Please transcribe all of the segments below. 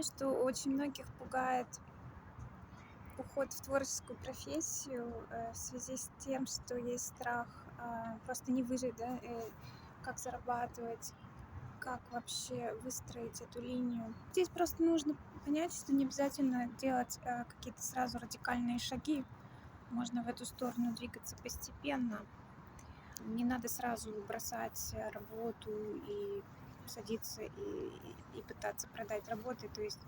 знаю, что очень многих пугает уход в творческую профессию в связи с тем, что есть страх просто не выжить, да, как зарабатывать, как вообще выстроить эту линию. Здесь просто нужно понять, что не обязательно делать какие-то сразу радикальные шаги. Можно в эту сторону двигаться постепенно. Не надо сразу бросать работу и садиться и пытаться продать работы. То есть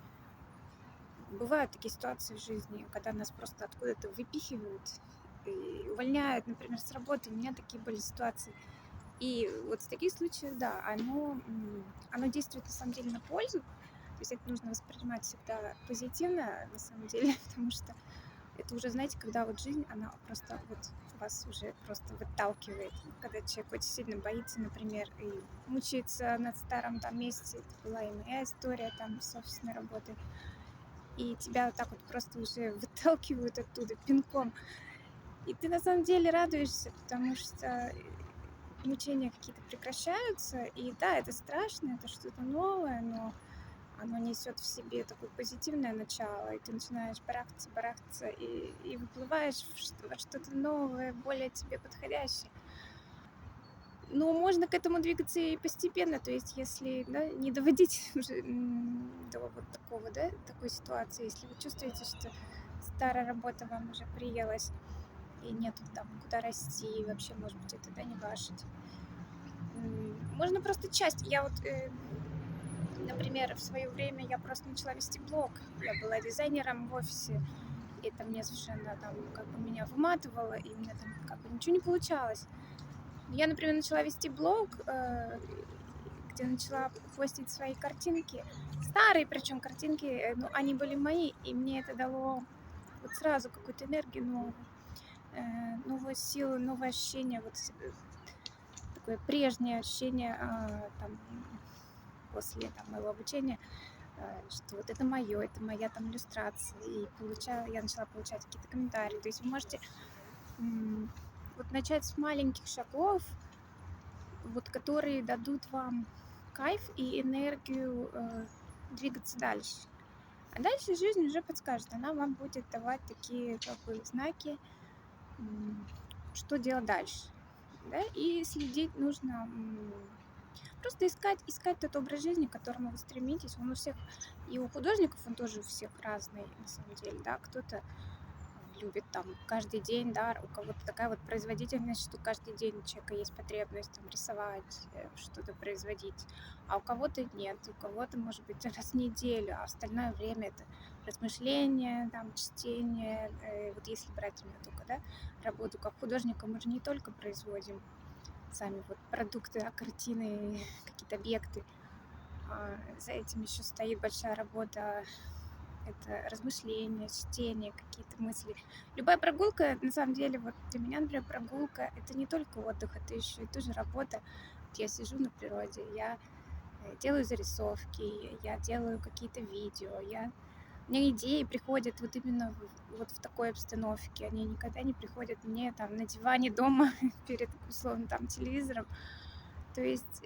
бывают такие ситуации в жизни, когда нас просто откуда-то выпихивают и увольняют, например, с работы. У меня такие были ситуации. И вот в таких случаях, да, оно действует на самом деле на пользу. То есть это нужно воспринимать всегда позитивно, на самом деле, потому что это уже, знаете, когда вот жизнь, она просто вот вас уже просто выталкивает. Когда человек очень сильно боится, например, и мучается над старом там месте. Это была и моя история там с офисной работой. И тебя вот так вот просто уже выталкивают оттуда пинком. И ты на самом деле радуешься, потому что мучения какие-то прекращаются. И да, это страшно, это что-то новое, но оно несет в себе такое позитивное начало, и ты начинаешь барахтаться и выплываешь во что-то новое, более тебе подходящее. Но можно к этому двигаться и постепенно, то есть если, да, не доводить уже до вот такого, да, такой ситуации, если вы чувствуете, что старая работа вам уже приелась и нету там куда расти, и вообще, может быть, это, да, не ваше. Можно просто часть. Я вот, например, в свое время я просто начала вести блог. Я была дизайнером в офисе, и это мне совершенно там как бы меня выматывало, и у меня там как бы ничего не получалось. Я, например, начала вести блог, где начала постить свои картинки. Старые, причем картинки, ну, они были мои, и мне это дало вот сразу какую-то энергию новую, новую силу, новое ощущение, вот такое прежнее ощущение там, после там, моего обучения, что вот это мое, это моя там иллюстрация. И я начала получать какие-то комментарии. То есть вы можете вот начать с маленьких шагов, вот, которые дадут вам кайф и энергию двигаться дальше. А дальше жизнь уже подскажет, она вам будет давать такие как бы знаки, что делать дальше. Да? И следить нужно, просто искать тот образ жизни, к которому вы стремитесь. Он у всех, и у художников он тоже у всех разный, на самом деле, да, кто-то любит там каждый день, да, у кого-то такая вот производительность, что каждый день у человека есть потребность там рисовать, что-то производить, а у кого-то нет, у кого-то может быть раз в неделю, а остальное время это размышления, там, чтение, вот если брать именно только, да, работу как художника, мы же не только производим сами вот продукты, картины, какие-то объекты, за этим еще стоит большая работа, это размышления, чтение, какие-то мысли. Любая прогулка, на самом деле, вот для меня, например, прогулка — это не только отдых, это еще и тоже работа. Вот я сижу на природе, я делаю зарисовки, я делаю какие-то видео, у меня идеи приходят вот именно вот в такой обстановке, они никогда не приходят мне там на диване дома перед условно там телевизором. То есть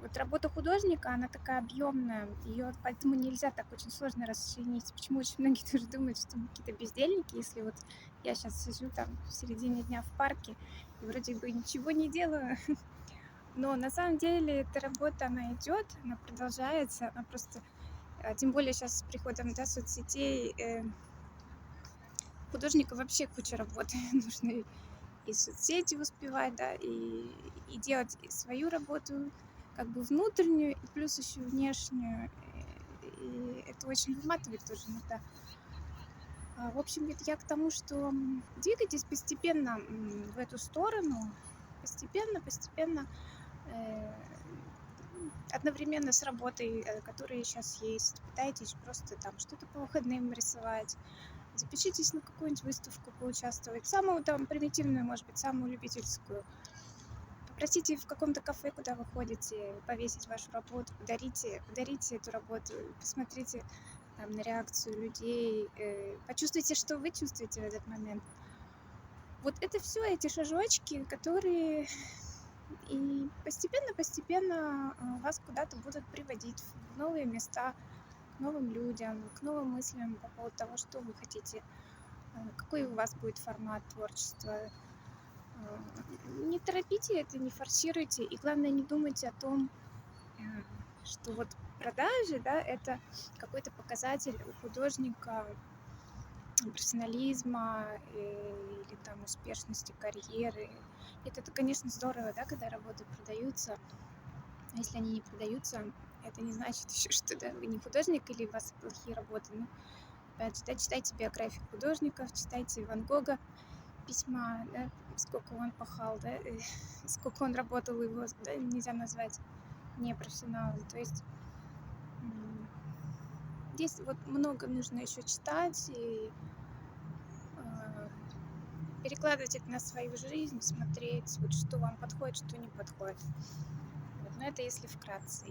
вот работа художника, она такая объемная, ее поэтому нельзя так очень сложно расчленить. Почему очень многие тоже думают, что мы какие-то бездельники, если вот я сейчас сижу там в середине дня в парке и вроде бы ничего не делаю, но на самом деле эта работа, она идет, она продолжается, она просто, тем более сейчас с приходом, да, соцсетей, художника вообще куча работы, нужно и соцсети успевать, да, и делать и свою работу, как бы внутреннюю, и плюс еще внешнюю. И это очень выматывает тоже иногда. В общем, это я к тому, что двигайтесь постепенно в эту сторону, постепенно, э, одновременно с работой, которая сейчас есть. Пытайтесь просто там что-то по выходным рисовать, запишитесь на какую-нибудь выставку поучаствовать, самую там примитивную, может быть, самую любительскую. Попросите в каком-то кафе, куда вы ходите, повесить вашу работу, подарите эту работу, посмотрите там на реакцию людей, почувствуйте, что вы чувствуете в этот момент. Вот это все эти шажочки, которые и постепенно вас куда-то будут приводить в новые места, новым людям, к новым мыслям по поводу того, что вы хотите, какой у вас будет формат творчества. Не торопите это, не форсируйте, и главное, не думайте о том, э, что вот продажи, да, это какой-то показатель у художника профессионализма или там успешности карьеры. Это, конечно, здорово, да, когда работы продаются. А если они не продаются, это не значит еще, что да, вы не художник или у вас плохие работы. Ну, опять же, да, читайте биографии художников, читайте Ван Гога, письма, да, сколько он пахал, да, сколько он работал, его, да, нельзя назвать непрофессионалом. То есть здесь вот много нужно еще читать и э, перекладывать это на свою жизнь, смотреть, вот что вам подходит, что не подходит. Вот, но это если вкратце.